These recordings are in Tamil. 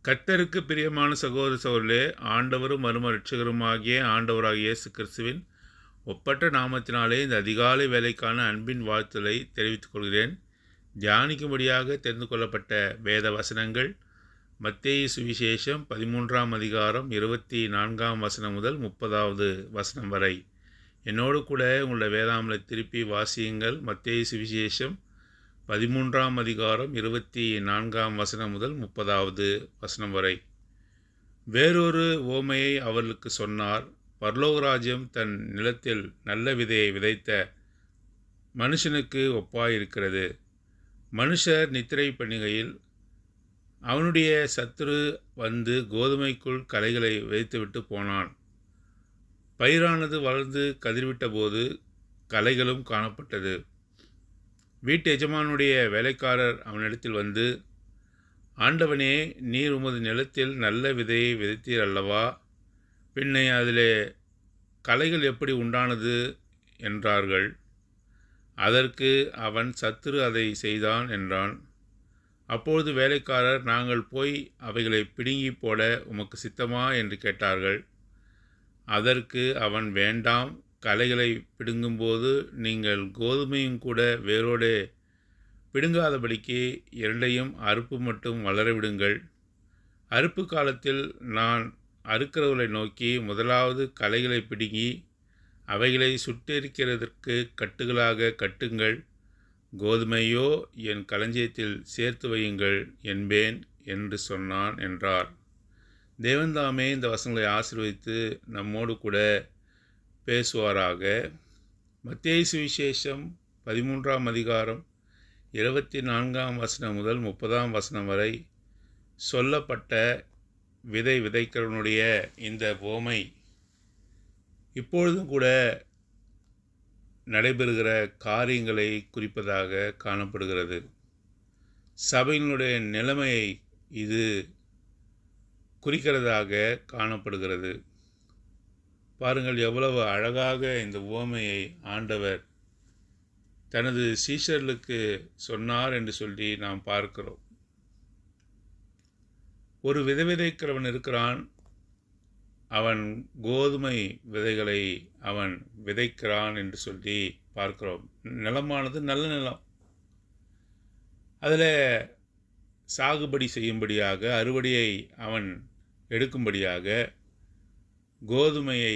கர்த்தருக்கு பிரியமான சகோதர சகோதரர்களே, ஆண்டவரும் மறும இரட்சகருமாகிய ஆண்டவராகிய இயேசு கிறிஸ்துவின் ஒப்பற்ற நாமத்தினாலே இந்த அதிகாலை வேலைக்கான அன்பின் வாழ்த்துதலை தெரிவித்துக் கொள்கிறேன். தியானிக்கும்படியாக தெரிந்து கொள்ளப்பட்ட வேத வசனங்கள் மத்தேயு சுவிசேஷம் 13ஆம் அதிகாரம் 24ஆம் வசனம் முதல் 30வது வசனம் வரை. என்னோடு கூட உங்களுடைய வேதாமலை திருப்பி வாசியுங்கள். மத்தேயு சுவிசேஷம் 13ஆம் அதிகாரம் 24ஆம் வசனம் முதல் 30வது வசனம் வரை. வேறொரு ஓமையை அவர்களுக்கு சொன்னார். பரலோகராஜ்யம் தன் நிலத்தில் நல்ல விதையை விதைத்த மனுஷனுக்கு ஒப்பாயிருக்கிறது. மனுஷர் நித்திரை பண்ணுகையில் அவனுடைய சத்துரு வந்து கோதுமைக்குள் களைகளை விதைத்துவிட்டு போனான். பயிரானது வளர்ந்து கதிர்விட்ட போது களைகளும் காணப்பட்டது. வீட்டு எஜமானுடைய வேலைக்காரர் அவனிடத்தில் வந்து, ஆண்டவனே, நீர் உமது நிலத்தில் நல்ல விதையை விதைத்தீர் அல்லவா? பின்னை அதிலே களைகள் எப்படி உண்டானது என்றார்கள். அதற்கு அவன், சத்துரு அதை செய்தான் என்றான். அப்பொழுது வேலைக்காரர், நாங்கள் போய் அவைகளை பிடுங்கி போட உமக்கு சித்தமா என்று கேட்டார்கள். அதற்கு அவன், வேண்டாம், களைகளை பிடுங்கும்போது நீங்கள் கோதுமையும் கூட வேரோடு பிடுங்காதபடிக்கு இரண்டையும் அறுப்பு மட்டும் வளரவிடுங்கள். அறுப்பு காலத்தில் நான் அறுக்கிறவர்களை நோக்கி, முதலாவது களைகளை பிடுங்கி அவைகளை சுட்டெரிக்கிறதற்கு கட்டுகளாக கட்டுங்கள், கோதுமையோ என் களஞ்சியத்தில் சேர்த்து வையுங்கள் என்பேன் என்று சொன்னான் என்றார். தேவன்தாமே இந்த வசனங்களை ஆசீர்வதித்து நம்மோடு கூட பேசுவாராக. மத்தேயு சுவிசேஷம் 13ஆம் அதிகாரம் 24ஆம் வசனம் முதல் 30ஆம் வசனம் வரை சொல்லப்பட்ட விதை விதைக்கிறவனுடைய இந்த உவமை இப்பொழுதும் கூட நடைபெறுகிற காரியங்களை குறிப்பதாக காணப்படுகிறது. சபையினுடைய நிலைமையை இது குறிக்கிறதாக காணப்படுகிறது. பாருங்கள், எவ்வளவு அழகாக இந்த உவமையை ஆண்டவர் தனது சீஷர்களுக்கு சொன்னார் என்று சொல்லி நாம் பார்க்கிறோம். ஒரு விதை விதைக்கிறவன் இருக்கிறான். அவன் கோதுமை விதைகளை அவன் விதைக்கிறான் என்று சொல்லி பார்க்கிறோம். நிலமானது நல்ல நிலம். அதில் சாகுபடி செய்யும்படியாக, அறுவடையை அவன் எடுக்கும்படியாக கோதுமையை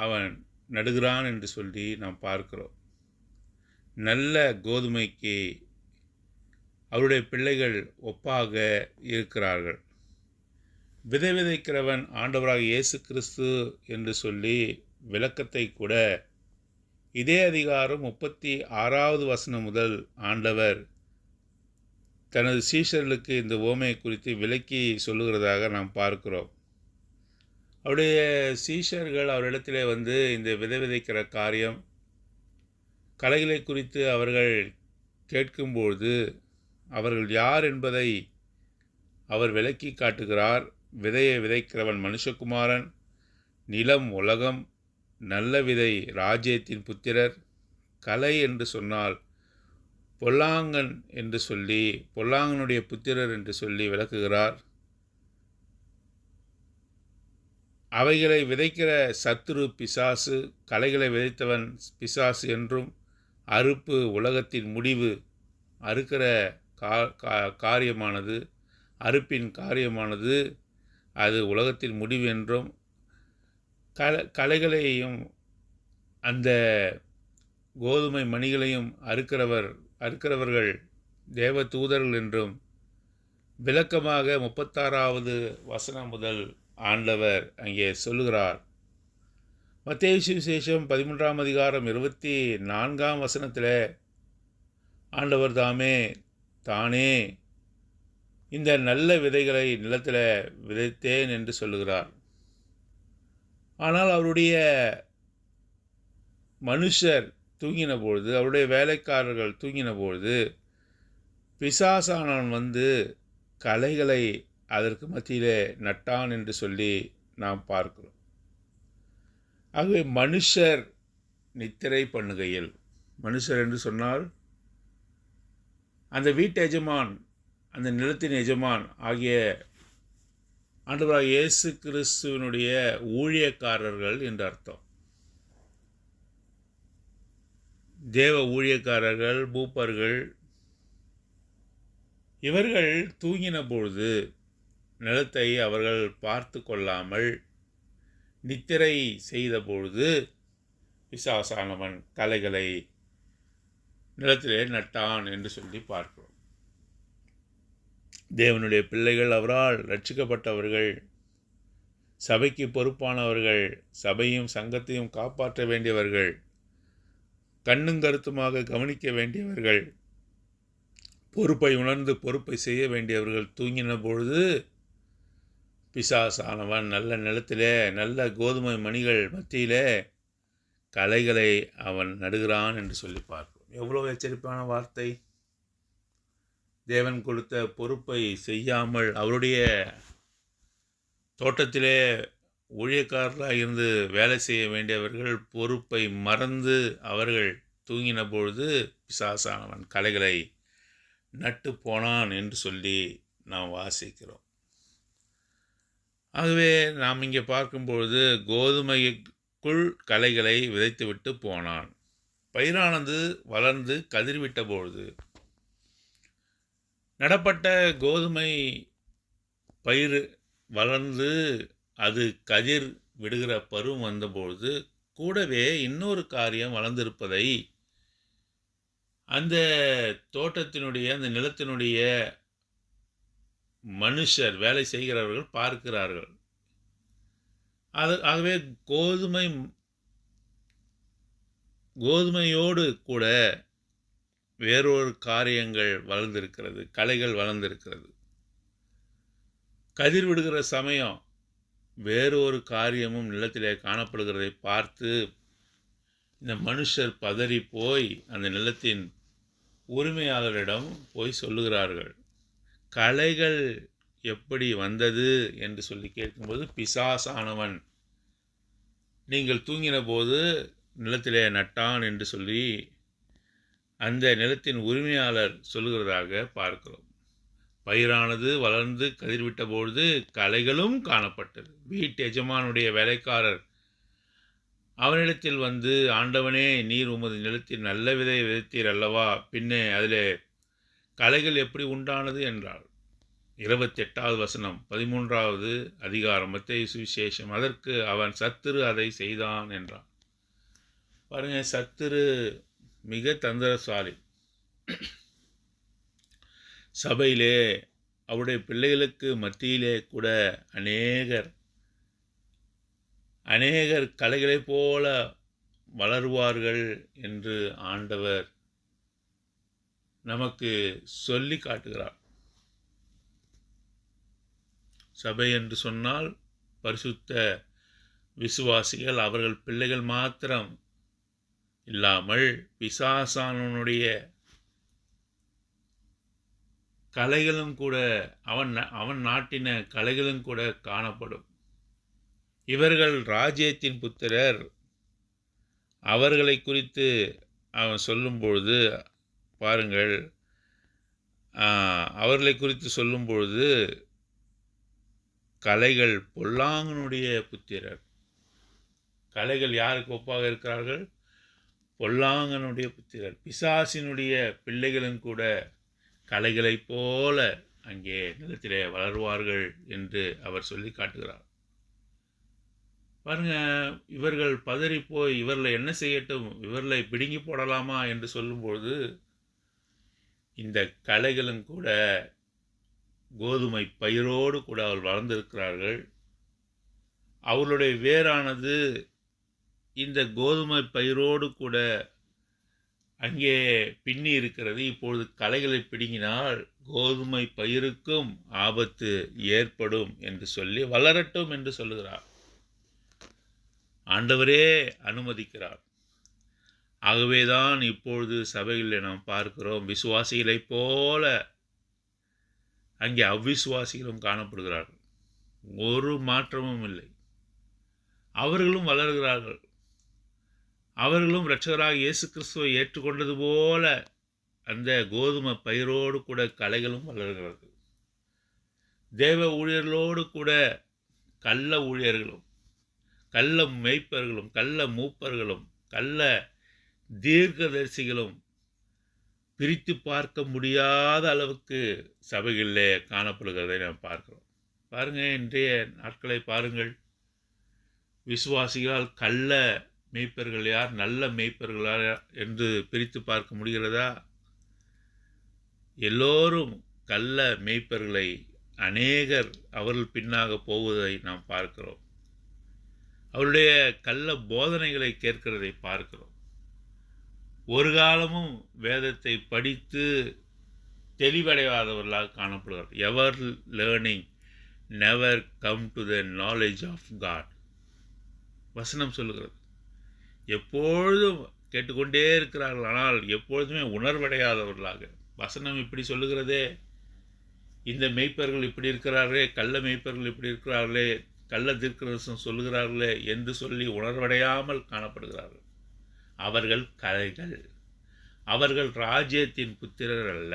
அவன் நடுகிறான் என்று சொல்லி நாம் பார்க்கிறோம். நல்ல கோதுமைக்கு அவருடைய பிள்ளைகள் ஒப்பாக இருக்கிறார்கள். விதை விதைக்கிறவன் ஆண்டவராக இயேசு கிறிஸ்து என்று சொல்லி விளக்கத்தை கூட இதே அதிகாரம் 36வது வசனம் முதல் ஆண்டவர் தனது சீஷர்களுக்கு இந்த உவமையை குறித்து விளக்கி சொல்லுகிறதாக நாம் பார்க்கிறோம். அவருடைய சீஷர்கள் அவரிடத்திலே வந்து இந்த விதை விதைக்கிற காரியம், களைகளை குறித்து அவர்கள் கேட்கும்போது அவர்கள் யார் என்பதை அவர் விளக்கி காட்டுகிறார். விதையை விதைக்கிறவன் மனுஷகுமாரன், நிலம் உலகம், நல்ல விதை ராஜ்யத்தின் புத்திரர், கலை என்று சொன்னால் பொல்லாங்கன் என்று சொல்லி பொல்லாங்கனுடைய புத்திரர் என்று சொல்லி விளக்குகிறார். அவைகளை விதைக்கிற சத்துரு பிசாசு, களைகளை விதைத்தவன் பிசாசு என்றும், அறுப்பு உலகத்தின் முடிவு, அறுக்கிற காரியமானது, அறுப்பின் காரியமானது அது உலகத்தின் முடிவு என்றும், களைகளையும் அந்த கோதுமை மணிகளையும் அறுக்கிறவர்கள் தேவ தூதர்கள் என்றும் விளக்கமாக 36வது வசனம் முதல் ஆண்டவர் அங்கே சொல்லுகிறார். மத்தேயு சுவிசேஷம் 13ஆம் அதிகாரம் 24ஆம் வசனத்தில் ஆண்டவர் தானே இந்த நல்ல விதைகளை நிலத்தில் விதைத்தேன் என்று சொல்லுகிறார். ஆனால் அவருடைய மனுஷர் தூங்கின பொழுது, அவருடைய வேலைக்காரர்கள் தூங்கின பொழுது பிசாசானவன் வந்து களைகளை அதற்கு மத்தியிலே நட்டான் என்று சொல்லி நாம் பார்க்கிறோம். ஆகவே மனுஷர் நித்திரை பண்ணுகையில், மனுஷர் என்று சொன்னால் அந்த வீட்டு எஜமான், அந்த நிலத்தின் எஜமான் ஆகிய ஆண்டவராகிய இயேசு கிறிஸ்துவினுடைய ஊழியக்காரர்கள் என்று அர்த்தம். தேவ ஊழியக்காரர்கள், மூப்பர்கள், இவர்கள் தூங்கின பொழுது நிலத்தை அவர்கள் பார்த்து கொள்ளாமல் நித்திரை செய்த பொழுது பிசாசானவன் களைகளை நிலத்திலே நட்டான் என்று சொல்லி பார்க்கிறோம். தேவனுடைய பிள்ளைகள், அவரால் ரட்சிக்கப்பட்டவர்கள், சபைக்கு பொறுப்பானவர்கள், சபையும் சங்கத்தையும் காப்பாற்ற வேண்டியவர்கள், கண்ணும் கருத்துமாக கவனிக்க வேண்டியவர்கள், பொறுப்பை உணர்ந்து பொறுப்பை செய்ய வேண்டியவர்கள் தூங்கின பொழுது பிசாசானவன் நல்ல நிலத்திலே, நல்ல கோதுமை மணிகள் மத்தியிலே களைகளை அவன் நடுகிறான் என்று சொல்லி பார்க்கிறோம். எவ்வளோ எச்சரிப்பான வார்த்தை! தேவன் கொடுத்த பொறுப்பை செய்யாமல் அவருடைய தோட்டத்திலே ஊழியக்காரர்களாக இருந்து வேலை செய்ய வேண்டியவர்கள் பொறுப்பை மறந்து அவர்கள் தூங்கின பொழுது பிசாசானவன் களைகளை நட்டு போனான் என்று சொல்லி நாம் வாசிக்கிறோம். ஆகவே நாம் இங்கே பார்க்கும்பொழுது கோதுமைக்குள் களைகளை விதைத்துவிட்டு போனான். பயிரானது வளர்ந்து கதிர்விட்ட பொழுது, நடப்பட்ட கோதுமை பயிர் வளர்ந்து அது கதிர் விடுகிற பருவம் வந்தபொழுது கூடவே இன்னொரு காரியம் வளர்ந்திருப்பதை அந்த தோட்டத்தினுடைய, அந்த நிலத்தினுடைய மனுஷர், வேலை செய்கிறவர்கள் பார்க்கிறார்கள். ஆகவே கோதுமையோடு கூட வேறொரு காரியங்கள் வளர்ந்திருக்கிறது, களைகள் வளர்ந்திருக்கிறது. கதிர் விடுகிற சமயம் வேறொரு காரியமும் நிலத்திலே காணப்படுகிறதை பார்த்து இந்த மனுஷர் பதறி போய் அந்த நிலத்தின் உரிமையாளரிடம் போய் சொல்லுகிறார்கள். களைகள் எப்படி வந்தது என்று சொல்லி கேட்கும்போது, பிசாசானவன் நீங்கள் தூங்கின போது நிலத்திலே நட்டான் என்று சொல்லி அந்த நிலத்தின் உரிமையாளர் சொல்லுகிறதாக பார்க்கிறோம். பயிரானது வளர்ந்து கதிர்விட்ட பொழுது களைகளும் காணப்பட்டது. வீட்டு எஜமானுடைய வேலைக்காரர் அவனிடத்தில் வந்து, ஆண்டவனே, நீர் உமது நிலத்தில் நல்ல விதை விதைத்தீர் அல்லவா, பின்னே அதிலே களைகள் எப்படி உண்டானது என்றார். 28வது வசனம், 13வது அதிகாரம், மத்தேயு சுவிசேஷம். அதற்கு அவன், சத்துரு அதை செய்தான் என்றான். பாருங்க, சத்துரு மிக தந்திரசாலி. சபையிலே அவருடைய பிள்ளைகளுக்கு மத்தியிலே கூட அநேகர் களைகளைப் போல வளருவார்கள் என்று ஆண்டவர் நமக்கு சொல்லி காட்டுகிறார். சபை என்று சொன்னால் பரிசுத்த விசுவாசிகள், அவர்கள் பிள்ளைகள் மாத்திரம் இல்லாமல் பிசாசானவனுடைய களைகளும் கூட, அவன் நாட்டின களைகளும் கூட காணப்படும். இவர்கள் ராஜ்யத்தின் புத்திரர். அவர்களை குறித்து அவன் சொல்லும்பொழுது பாருங்கள், அவர்களை குறித்து சொல்லும்பொழுது களைகள் பொல்லாங்கனுடைய புத்திரர். களைகள் யாருக்கு ஒப்பாக இருக்கிறார்கள்? பொல்லாங்கனுடைய புத்திரர். பிசாசினுடைய பிள்ளைகளும் கூட களைகளைப் போல அங்கே நிலத்திலே வளருவார்கள் என்று அவர் சொல்லி காட்டுகிறார். பாருங்க, இவர்கள் பதறி போய் இவர்களை என்ன செய்யட்டும், இவர்களை பிடுங்கி போடலாமா என்று சொல்லும்பொழுது இந்த களைகளும் கூட கோதுமை பயிரோடு கூட அவர்கள் வளர்ந்திருக்கிறார்கள். அவர்களுடைய வேரானது இந்த கோதுமை பயிரோடு கூட அங்கே பின்னி இருக்கிறது. இப்பொழுது களைகளை பிடுங்கினால் கோதுமை பயிருக்கும் ஆபத்து ஏற்படும் என்று சொல்லி வளரட்டும் என்று சொல்லுகிறார். ஆண்டவரே அனுமதிக்கிறார். ஆகவேதான் இப்பொழுது சபைகளில் நாம் பார்க்கிறோம், விசுவாசிகளைப் போல அங்கே அவ்விசுவாசிகளும் காணப்படுகிறார்கள். ஒரு மாற்றமும் இல்லை. அவர்களும் வளர்கிறார்கள். அவர்களும் இரட்சகராக இயேசு கிறிஸ்துவை ஏற்றுக்கொண்டது போல அந்த கோதுமை பயிரோடு கூட களைகளும் வளர்கிறது. தேவ ஊழியர்களோடு கூட கள்ள ஊழியர்களும், கள்ள மேய்ப்பர்களும், கள்ள மூப்பர்களும், கள்ள தீர்க்கதரிசிகளும் பிரித்து பார்க்க முடியாத அளவுக்கு சபைகளிலே காணப்படுகிறதை நாம் பார்க்கிறோம். பாருங்கள், இன்றைய நாட்களை பாருங்கள். விசுவாசிகளால் கள்ள மேய்ப்பர்கள் யார், நல்ல மேய்ப்பர்கள் யார் என்று பிரித்து பார்க்க முடிகிறதா? எல்லோரும் கள்ள மேய்ப்பர்களை அநேகர் அவர்கள் பின்னாக போவதை நாம் பார்க்கிறோம். அவருடைய கள்ள போதனைகளை கேட்கிறதை பார்க்கிறோம். ஒரு காலமும் வேதத்தை படித்து தெளிவடையாதவர்களாக காணப்படுகிறார். Ever learning never come to the knowledge of God. வசனம் சொல்லுகிறது. எப்பொழுதும் கேட்டுக்கொண்டே இருக்கிறார்கள், ஆனால் எப்பொழுதுமே உணர்வடையாதவர்களாக. வசனம் இப்படி சொல்லுகிறதே, இந்த மெய்ப்பர்கள் இப்படி இருக்கிறார்களே, கள்ள மெய்ப்பர்கள் இப்படி இருக்கிறார்களே, கள்ள தீர்க்கதரிசனம் சொல்லுகிறார்களே என்று சொல்லி உணர்வடையாமல் காணப்படுகிறார்கள். அவர்கள் கலைகள், அவர்கள் ராஜ்யத்தின் புத்திரர் அல்ல,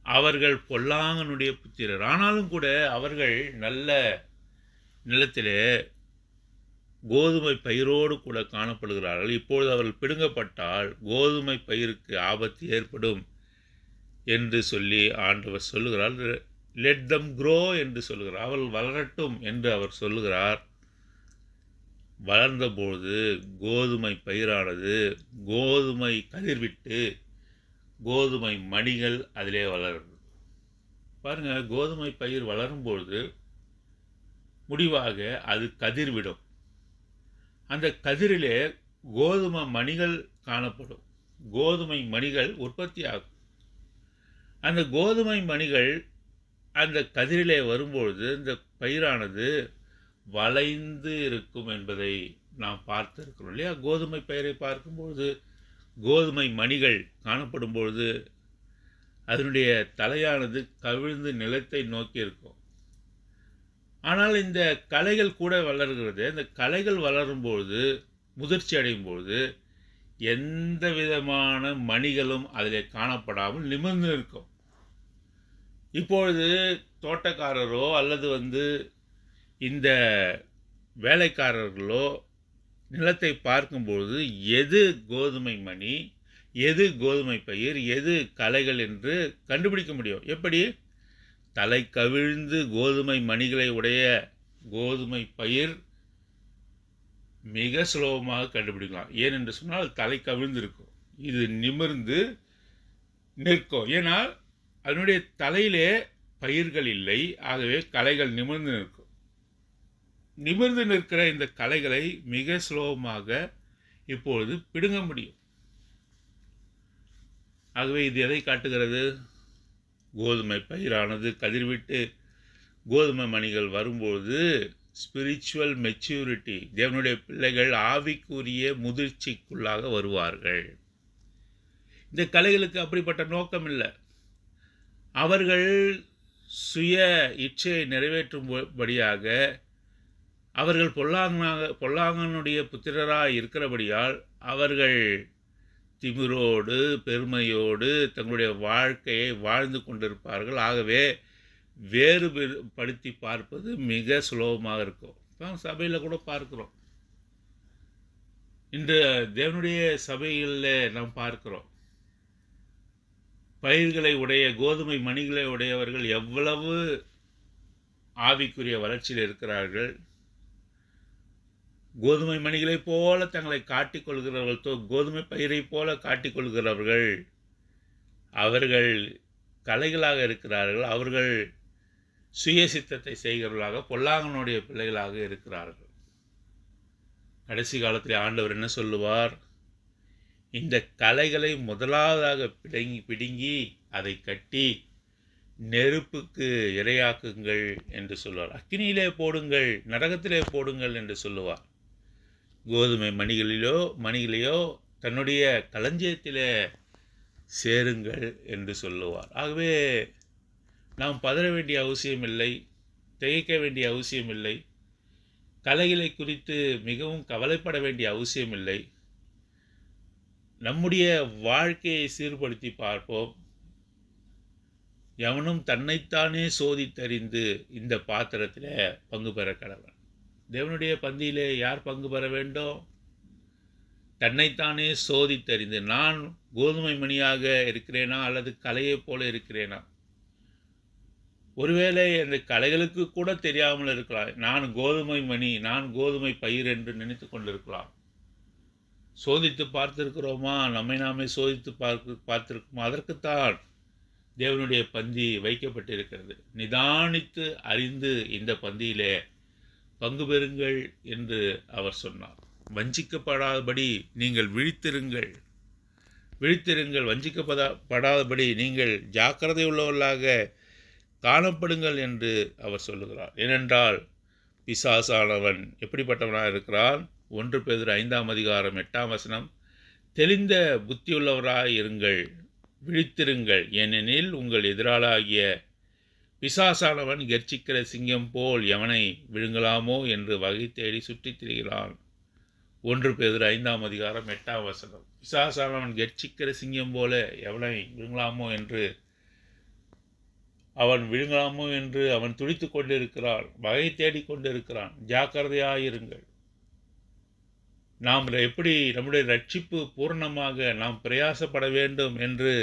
அவர்கள் பொல்லாங்கனுடைய புத்திரர். ஆனாலும் கூட அவர்கள் நல்ல நிலத்திலே கோதுமை பயிரோடு கூட காணப்படுகிறார்கள். இப்பொழுது அவர்கள் பிடுங்கப்பட்டால் கோதுமை பயிருக்கு ஆபத்து ஏற்படும் என்று சொல்லி ஆண்டவர் சொல்லுகிறார். லெட் தம் க்ரோ என்று சொல்லுகிறார். அவர்கள் வளரட்டும் என்று அவர் சொல்லுகிறார். வளர்ந்தபோது கோதுமை பயிரானது கோதுமை கதிர்விட்டு கோதுமை மணிகள் அதிலே வளருது. பாருங்கள், கோதுமை பயிர் வளரும்பொழுது முடிவாக அது கதிர்விடும். அந்த கதிரிலே கோதுமை மணிகள் காணப்படும். கோதுமை மணிகள் உற்பத்தி ஆகும். அந்த கோதுமை மணிகள் அந்த கதிரிலே வரும்பொழுது இந்த பயிரானது வளைந்து இருக்கும் என்பதை நாம் பார்த்திருக்கிறோம் இல்லையா? கோதுமை பயிரை பார்க்கும்பொழுது கோதுமை மணிகள் காணப்படும் பொழுது அதனுடைய தலையானது கவிழ்ந்து நிலத்தை நோக்கி இருக்கும். ஆனால் இந்த களைகள் கூட வளர்கிறது. இந்த களைகள் வளரும்பொழுது, முதிர்ச்சி அடையும் பொழுது எந்த விதமான மணிகளும் அதில் காணப்படாமல் நிமிர்ந்து இருக்கும். இப்பொழுது தோட்டக்காரரோ அல்லது இந்த வேலைக்காரர்களோ நிலத்தை பார்க்கும்பொழுது எது கோதுமை மணி, எது கோதுமை பயிர், எது களைகள் என்று கண்டுபிடிக்க முடியும். எப்படி? தலை கவிழ்ந்து கோதுமை மணிகளை உடைய கோதுமை பயிர் மிக சுலபமாக கண்டுபிடிக்கலாம். ஏனென்று சொன்னால் தலை கவிழ்ந்து இருக்கும், இது நிமிர்ந்து நிற்கும். ஏனால் அதனுடைய தலையிலே பயிர்கள் இல்லை, ஆகவே களைகள் நிமிர்ந்து நிற்கும். நிமிர்ந்து நிற்கிற இந்த களைகளை மிக சுலபமாக இப்பொழுது பிடுங்க முடியும். ஆகவே இது எதை காட்டுகிறது? கோதுமை பயிரானது கதிர்விட்டு கோதுமை மணிகள் வரும்பொழுது ஸ்பிரிச்சுவல் மெச்சூரிட்டி, தேவனுடைய பிள்ளைகள் ஆவிக்குரிய முதிர்ச்சிக்குள்ளாக வருவார்கள். இந்த கலைகளுக்கு அப்படிப்பட்ட நோக்கம் இல்லை. அவர்கள் சுய இச்சையை நிறைவேற்றும்படியாக அவர்கள் பொல்லாங்கனுடைய புத்திரராக இருக்கிறபடியால் அவர்கள் திமிரோடு பெருமையோடு தங்களுடைய வாழ்க்கையை வாழ்ந்து கொண்டிருப்பார்கள். ஆகவே வேறுபடுத்தி பார்ப்பது மிக சுலபமாக இருக்கும். சபையில் கூட பார்க்கிறோம். இன்று தேவனுடைய சபைகளில் நாம் பார்க்கிறோம், பயிர்களை உடைய கோதுமை மணிகளை உடையவர்கள் எவ்வளவு ஆவிக்குரிய வளர்ச்சியில் இருக்கிறார்கள். கோதுமை மணிகளைப் போல தங்களை காட்டிக்கொள்கிறவர்கள், கோதுமை பயிரை போல காட்டிக்கொள்கிறவர்கள் அவர்கள் கலைகளாக இருக்கிறார்கள். அவர்கள் சுய சித்தத்தை செய்கிறவர்களாக பொல்லாங்கனுடைய பிள்ளைகளாக இருக்கிறார்கள். கடைசி காலத்தில் ஆண்டவர் என்ன சொல்லுவார்? இந்த கலைகளை முதலாவதாக பிடுங்கி அதை கட்டி நெருப்புக்கு இரையாக்குங்கள் என்று சொல்லுவார். அக்கினியிலே போடுங்கள், நரகத்திலே போடுங்கள் என்று சொல்லுவார். கோதுமை மணிகளையோ தன்னுடைய களஞ்சியத்திலே சேருங்கள் என்று சொல்லுவார். ஆகவே நாம் பதற வேண்டிய அவசியமில்லை, திகைக்க வேண்டிய அவசியமில்லை, கலைகளை குறித்து மிகவும் கவலைப்பட வேண்டிய அவசியமில்லை. நம்முடைய வாழ்க்கையை சீர்படுத்தி பார்ப்போம். எவனும் தன்னைத்தானே சோதித்தறிந்து இந்த பாத்திரத்தில் பங்கு பெற கடவன். தேவனுடைய பந்தியிலே யார் பங்கு பெற வேண்டும்? தன்னைத்தானே சோதித்தறிந்து, நான் கோதுமை மணியாக இருக்கிறேனா அல்லது கலையைப் போல இருக்கிறேனா? ஒருவேளை அந்த கலைகளுக்கு கூட தெரியாமல் இருக்கலாம். நான் கோதுமை மணி, நான் கோதுமை பயிர் என்று நினைத்து கொண்டிருக்கலாம். சோதித்து பார்த்திருக்கிறோமா? நம்மை நாமே சோதித்து பார்த்திருக்கோமா? அதற்குத்தான் தேவனுடைய பந்தி வைக்கப்பட்டிருக்கிறது. நிதானித்து அறிந்து இந்த பந்தியிலே பங்கு பெறுங்கள் என்று அவர் சொன்னார். வஞ்சிக்கப்படாதபடி நீங்கள் விழித்திருங்கள், வஞ்சிக்கப்படாதபடி நீங்கள் ஜாக்கிரதை உள்ளவர்களாக காணப்படுங்கள் என்று அவர் சொல்லுகிறார். ஏனென்றால் பிசாசானவன் எப்படிப்பட்டவனாக இருக்கிறான்? 1 பேதுரு 5:8 தெளிந்த புத்தியுள்ளவராய் இருங்கள், விழித்திருங்கள், ஏனெனில் உங்கள் எதிராளாகிய பிசாசானவன் கர்ச்சிக்கிற சிங்கம் போல் எவனை விழுங்கலாமோ என்று வகை தேடி சுற்றித் திரிகிறான். 1 பேதுரு 5:8 பிசாசானவன் கர்ச்சிக்கிற சிங்கம் போல எவனை விழுங்கலாமோ என்று அவன் துடித்து கொண்டிருக்கிறான், வகை தேடிக் கொண்டிருக்கிறான். ஜாக்கிரதையாயிருங்கள். நாம் எப்படி நம்முடைய ரட்சிப்பு பூர்ணமாக நாம் பிரயாசப்பட வேண்டும் என்று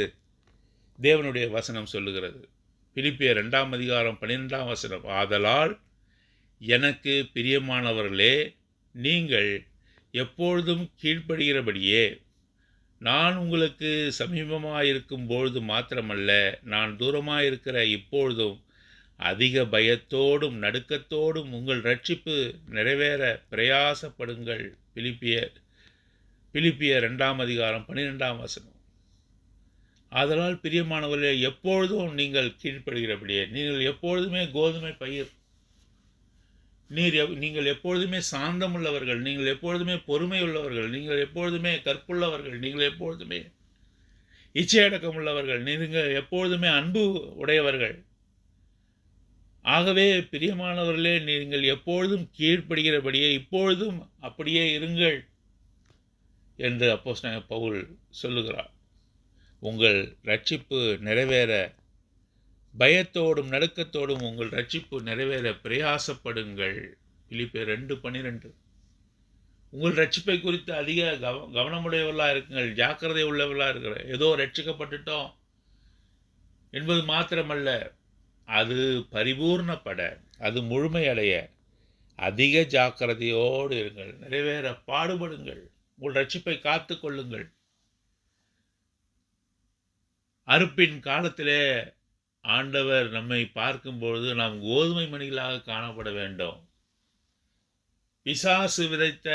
தேவனுடைய வசனம் சொல்லுகிறது. பிலிப்பியர் 2:12 ஆதலால் எனக்கு பிரியமானவர்களே, நீங்கள் எப்பொழுதும் கீழ்ப்படுகிறபடியே நான் உங்களுக்கு சமீபமாயிருக்கும் பொழுது மாத்திரமல்ல, நான் தூரமாயிருக்கிற இப்பொழுதும் அதிக பயத்தோடும் நடுக்கத்தோடும் உங்கள் ரட்சிப்பு நிறைவேற பிரயாசப்படுங்கள். பிலிப்பியர் 2:12 ஆதலால் பிரியமானவர்களே, எப்பொழுதும் நீங்கள் கீழ்ப்படுகிறபடியே, நீங்கள் எப்பொழுதுமே கோதுமை பயிர், நீங்கள் எப்பொழுதுமே சாந்தமுள்ளவர்கள், நீங்கள் எப்பொழுதுமே பொறுமை உள்ளவர்கள், நீங்கள் எப்பொழுதுமே கற்புள்ளவர்கள், நீங்கள் எப்பொழுதுமே இச்சையடக்கம் உள்ளவர்கள், நீங்கள் எப்பொழுதுமே அன்பு உடையவர்கள். ஆகவே பிரியமானவர்களே, நீங்கள் எப்பொழுதும் கீழ்ப்படுகிறபடியே இப்பொழுதும் அப்படியே இருங்கள் என்று அப்போஸ்தலனாகிய பவுல் சொல்லுகிறார். உங்கள் ரட்சிப்பு நிறைவேற பயத்தோடும் நடுக்கத்தோடும் உங்கள் ரட்சிப்பு நிறைவேற பிரயாசப்படுங்கள். பிலிப்பியர் 2:12 உங்கள் ரட்சிப்பை குறித்து அதிக கவனமுடையவர்களாக இருக்குங்கள், ஜாக்கிரதை உள்ளவர்களாக இருக்கிற. ஏதோ ரட்சிக்கப்பட்டுட்டோம் என்பது மாத்திரமல்ல, அது பரிபூர்ணப்பட, அது முழுமையடைய அதிக ஜாக்கிரதையோடு இருங்கள், நிறைவேற பாடுபடுங்கள், உங்கள் ரட்சிப்பை காத்து கொள்ளுங்கள். அறுப்பின் காலத்திலே ஆண்டவர் நம்மை பார்க்கும்பொழுது நாம் கோதுமை மணிகளாக காணப்பட வேண்டும். பிசாசு விதைத்த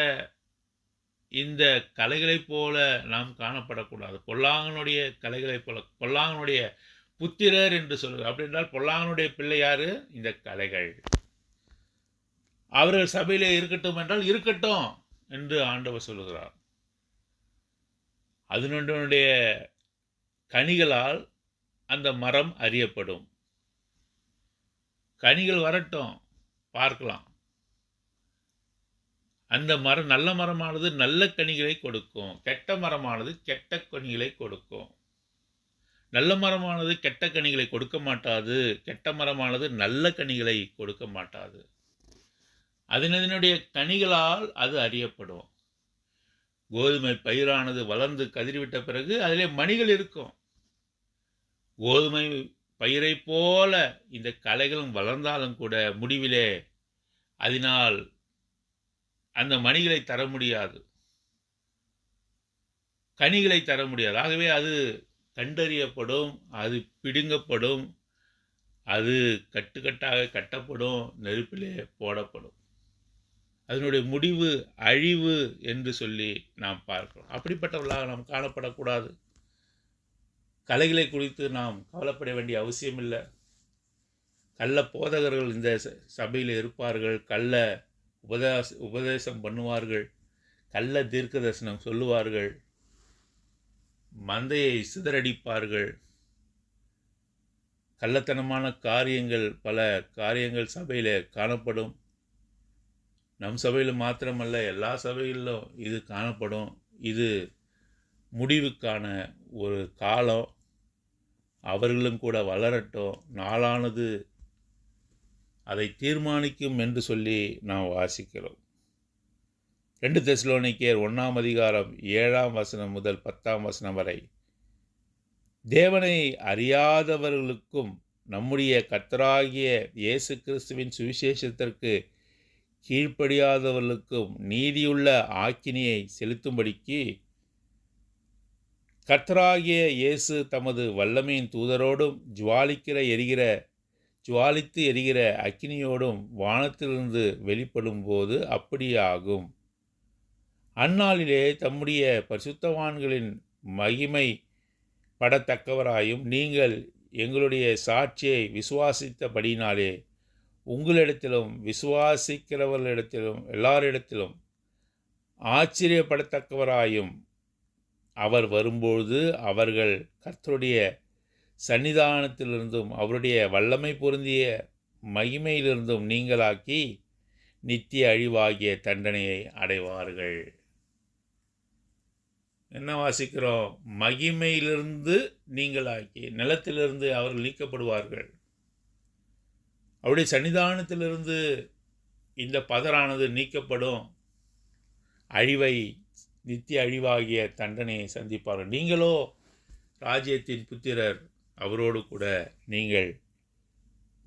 இந்த கலைகளைப் போல நாம் காணப்படக்கூடாது. பொல்லாங்கனுடைய கலைகளைப் போல, பொல்லாங்கனுடைய புத்திரர் என்று சொல்லுவார். அப்படி என்றால் பொல்லாங்கனுடைய பிள்ளை யாரு? இந்த கலைகள். அவர்கள் சபையிலே இருக்கட்டும் என்றால் இருக்கட்டும் என்று ஆண்டவர் சொல்லுகிறார். அதனுடைய கனிகளால் அந்த மரம் அறியப்படும். கனிகள் வரட்டும், பார்க்கலாம். அந்த மரம், நல்ல மரமானது நல்ல கனிகளை கொடுக்கும், கெட்ட மரமானது கெட்ட கனிகளை கொடுக்கும். நல்ல மரமானது கெட்ட கனிகளை கொடுக்க மாட்டாது, கெட்ட மரமானது நல்ல கனிகளை கொடுக்க மாட்டாது. அதனுடைய கனிகளால் அது அறியப்படும். கோதுமை பயிரானது வளர்ந்து கதிரிவிட்ட பிறகு அதிலே மணிகள் இருக்கும். கோதுமை பயிரை போல இந்த கலைகளும் வளர்ந்தாலும் கூட முடிவிலே அதனால் அந்த மணிகளை தர முடியாது, கனிகளை தர முடியாது. ஆகவே அது கண்டறியப்படும், அது பிடுங்கப்படும், அது கட்டுக்கட்டாக கட்டப்படும், நெருப்பிலே போடப்படும். அதனுடைய முடிவு அழிவு என்று சொல்லி நாம் பார்க்கிறோம். அப்படிப்பட்டவர்களாக நாம் காணப்படக்கூடாது. கலைகளை குறித்து நாம் கவலைப்பட வேண்டிய அவசியம் இல்லை. கள்ள போதகர்கள் இந்த சபையில் இருப்பார்கள், கள்ள உபதேசம் பண்ணுவார்கள், கள்ள தீர்க்க தரிசனம் சொல்லுவார்கள், மந்தையை சிதறடிப்பார்கள். கள்ளத்தனமான காரியங்கள், பல காரியங்கள் சபையில் காணப்படும். நம் சபையில் மாத்திரமல்ல, எல்லா சபைகளிலும் இது காணப்படும். இது முடிவுக்கான ஒரு காலம். அவர்களும் கூட வளரட்டும், நாளானது அதை தீர்மானிக்கும் என்று சொல்லி நாம் வாசிக்கிறோம். 2 தெசலோனிக்கேயர் 1ஆம் அதிகாரம் 7ஆம் வசனம் முதல் 10ஆம் வசனம் வரை, தேவனை அறியாதவர்களுக்கும் நம்முடைய கர்த்தராகிய இயேசு கிறிஸ்துவின் சுவிசேஷத்திற்கு கீழ்ப்படியாதவர்களுக்கும் நீதியுள்ள ஆக்கினையை செலுத்தும்படிக்கு கர்த்தராகிய இயேசு தமது வல்லமையின் தூதரோடும் ஜுவாலித்து எரிகிற அக்கினியோடும் வானத்திலிருந்து வெளிப்படும் போது அப்படியாகும். அந்நாளிலே தம்முடைய பரிசுத்தவான்களின் மகிமை படத்தக்கவராயும் நீங்கள் எங்களுடைய சாட்சியை விசுவாசித்தபடினாலே உங்களிடத்திலும் விசுவாசிக்கிறவர்களிடத்திலும் எல்லாரிடத்திலும் ஆச்சரியப்படத்தக்கவராயும் அவர் வரும்பொழுது அவர்கள் கர்த்தருடைய சன்னிதானத்திலிருந்தும் அவருடைய வல்லமை பொருந்திய மகிமையிலிருந்தும் நீங்களாக்கி நித்திய அழிவாகிய தண்டனையை அடைவார்கள். என்ன வாசிக்கிறோம்? மகிமையிலிருந்து நீங்களாக்கி, நிலத்திலிருந்து அவர்கள் நீக்கப்படுவார்கள். அவருடைய சன்னிதானத்திலிருந்து இந்த பதரானது நீக்கப்படும். அழிவை, நித்திய அழிவாகிய தண்டனையை சந்திப்பார்கள். நீங்களோ ராஜ்யத்தின் புத்திரர், அவரோடு கூட நீங்கள்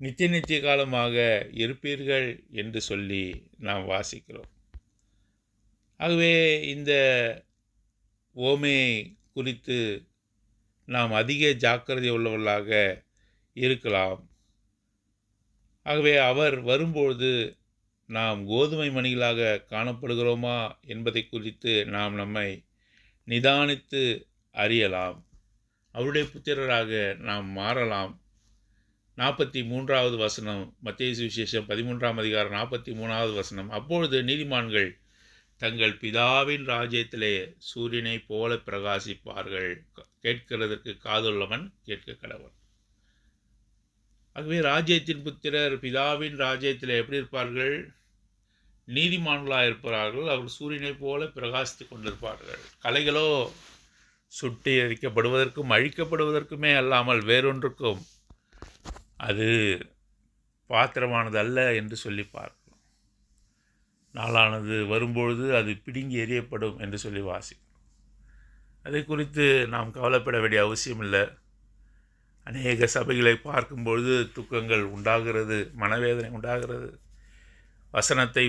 நித்திய காலமாக இருப்பீர்கள் என்று சொல்லி நாம் வாசிக்கிறோம். ஆகவே இந்த ஓமே குறித்து நாம் அதிக ஜாக்கிரதை உள்ளவர்களாக இருக்கலாம். ஆகவே அவர் வரும்பொழுது நாம் கோதுமை மணிகளாக காணப்படுகிறோமா என்பதை குறித்து நாம் நம்மை நிதானித்து அறியலாம். அவருடைய புத்திரராக நாம் மாறலாம். 43வது வசனம், மத்தேயு சுவிசேஷம் 13ஆம் அதிகாரம் 43வது வசனம், அப்பொழுது நீதிமான்கள் தங்கள் பிதாவின் ராஜ்யத்திலே சூரியனை போல பிரகாசிப்பார்கள். கேட்கிறதற்கு காதுள்ளவன் கேட்க கடவன். ஆகவே ராஜ்யத்தின் புத்திரர் பிதாவின் ராஜ்யத்தில் எப்படி இருப்பார்கள்? நீதிமான்களாக இருப்பார்கள். அவர்கள் சூரியனை போல பிரகாசித்து கொண்டிருப்பார்கள். கலைகளோ சுட்டி எரிக்கப்படுவதற்கும் அழிக்கப்படுவதற்குமே அல்லாமல் வேறொன்றுக்கும் அது பாத்திரமானது அல்ல என்று சொல்லி பார்க்கிறோம். நாளானது வரும்பொழுது அது பிடுங்கி எறியப்படும் என்று சொல்லி வாசிக்கிறோம். அதை குறித்து நாம் கவலைப்பட வேண்டிய அவசியம் இல்லை. அநேக சபைகளை பார்க்கும்பொழுது துக்கங்கள் உண்டாகிறது, மனவேதனை உண்டாகிறது. வசனத்தை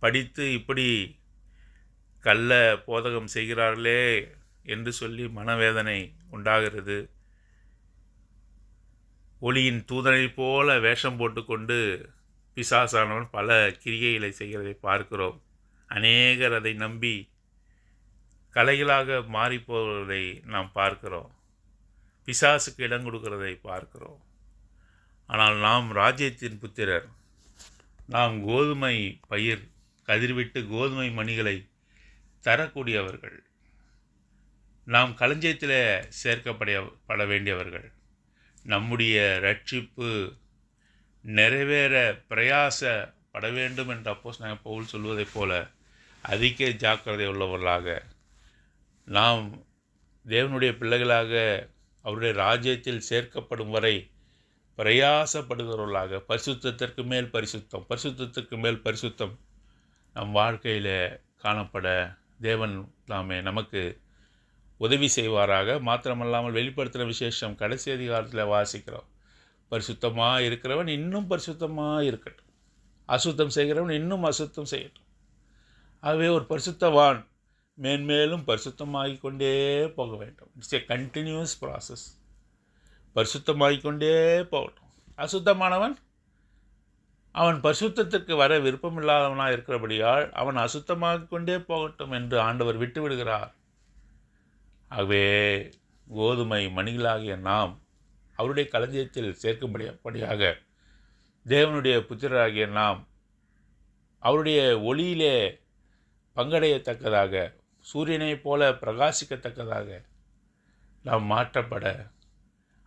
படித்து இப்படி கள்ள போதகம் செய்கிறார்களே என்று சொல்லி மனவேதனை உண்டாகிறது. ஒளியின் தூதனை போல வேஷம் போட்டுக்கொண்டு பிசாசானவன் பல கிரியைகளை செய்கிறதை பார்க்கிறோம். அநேகர் அதை நம்பி கலைகளாக மாறிப்போவதை நாம் பார்க்கிறோம். பிசாசுக்கு இடம் கொடுக்கிறதை பார்க்கிறோம். ஆனால் நாம் ராஜ்யத்தின் புத்திரர். நாம் கோதுமை பயிர் கதிர்விட்டு கோதுமை மணிகளை தரக்கூடியவர்கள். நாம் களஞ்சியத்தில் சேர்க்கப்பட வேண்டியவர்கள். நம்முடைய ரட்சிப்பு நிறைவேற பிரயாசப்பட வேண்டும் என்று அப்போஸ்தலனாகிய பவுல் சொல்வதைப் போல அதிக ஜாக்கிரதை உள்ளவர்களாக நாம் தேவனுடைய பிள்ளைகளாக அவருடைய ராஜ்யத்தில் சேர்க்கப்படும் வரை பிரயாசப்படுகிறவர்களாக பரிசுத்தத்திற்கு மேல் பரிசுத்தம், பரிசுத்தத்திற்கு மேல் பரிசுத்தம் நம் வாழ்க்கையில் காணப்பட தேவன் தாமே நமக்கு உதவி செய்வாராக. மாத்திரமல்லாமல் வெளிப்படுத்தின விசேஷம் கடைசி அதிகாரத்தில் வாசிக்கிறோம். பரிசுத்தமாக இருக்கிறவன் இன்னும் பரிசுத்தமாக இருக்கட்டும், அசுத்தம் செய்கிறவன் இன்னும் அசுத்தம் செய்யட்டும். ஆகவே ஒரு பரிசுத்தவான் மேன்மேலும் பரிசுத்தமாகிக் கொண்டே போக வேண்டும். It's a continuous process. பரிசுத்தமாகிக் கொண்டே போகட்டும். அசுத்தமானவன் அவன் பரிசுத்தத்திற்கு வர விருப்பமில்லாதவனாக இருக்கிறபடியால் அவன் அசுத்தமாகிக் கொண்டே போகட்டும் என்று ஆண்டவர் விட்டு விடுகிறார். ஆகவே கோதுமை மணிகளாகிய நாம் அவருடைய களஞ்சியத்தில் சேர்க்கும்படியாக தேவனுடைய புத்திரராகிய நாம் அவருடைய ஒளியிலே பங்கடையத்தக்கதாக, சூரியனைப் போல பிரகாசிக்கத்தக்கதாக நாம் மாற்றப்பட,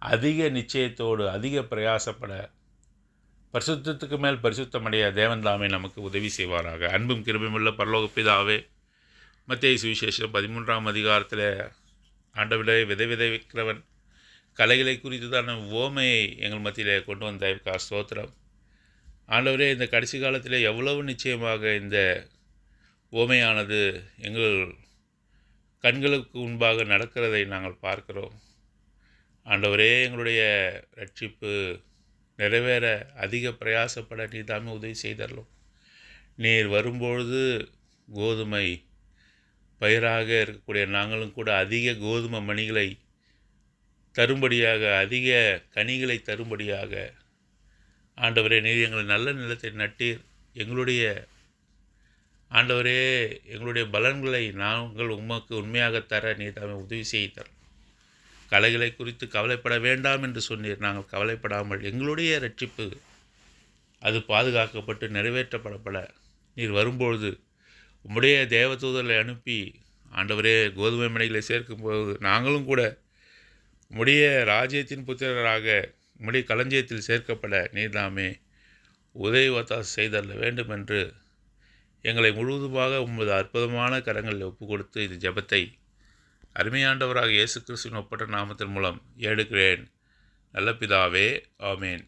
அதிக நிச்சயத்தோடு அதிக பிரயாசப்பட, பரிசுத்தத்துக்கு மேல் பரிசுத்தமடைய தேவன் தாமே நமக்கு உதவி செய்வாராக. அன்பும் கிருபையுமுள்ள பரலோக பிதாவே, மத்தேயு சுவிசேஷம் 13ஆம் அதிகாரத்தில் ஆண்டவரே, விதைக்கிறவன் கலைகளை குறித்ததான உவமையை எங்கள் மத்தியிலே கொண்டு வந்ததற்கா ஸ்தோத்திரம். ஆண்டவரே, இந்த கடைசி காலத்தில் எவ்வளவு நிச்சயமாக இந்த உவமையானது எங்கள் கண்களுக்கு முன்பாக நடக்கிறதை நாங்கள் பார்க்கிறோம். ஆண்டவரே, எங்களுடைய ரட்சிப்பு நிறைவேற அதிக பிரயாசப்பட நீர் தாமே உதவி செய்தரலும். நீர் வரும்பொழுது கோதுமை பயிராக இருக்கக்கூடிய நாங்களும் கூட அதிக கோதுமை மணிகளை தரும்படியாக, அதிக கனிகளை தரும்படியாக ஆண்டவரே, நீர் எங்களை நல்ல நிலத்தை நட்டீர். எங்களுடைய ஆண்டவரே, எங்களுடைய பலன்களை நாங்கள் உமக்கு உண்மையாக தர நீர் தாமே உதவி செய்தார். கலைகளை குறித்து கவலைப்பட வேண்டாம் என்று சொன்னீர். நாங்கள் கவலைப்படாமல் எங்களுடைய ரட்சிப்பு அது பாதுகாக்கப்பட்டு நிறைவேற்றப்படப்பட நீர் வரும்பொழுது உம்முடைய தேவதூதர்களை அனுப்பி ஆண்டவரே, கோதுமை மணிகளை சேர்க்கும்போது நாங்களும் கூட உம்முடைய ராஜ்யத்தின் புத்திரராக உம்முடைய களஞ்சியத்தில் சேர்க்கப்பட நீர்தாமே உதவி ஒத்தாசை செய்தரல வேண்டும் என்று எங்களை முழுவதுமாக உமது அற்புதமான கரங்களில் ஒப்புக் கொடுத்து இது ஜெபத்தை அருமையாண்டவராக இயேசு கிறிஸ்துவின் ஒப்பற்ற நாமத்தின் மூலம் ஏடுகிறேன். நல்ல பிதாவே, ஆமேன்.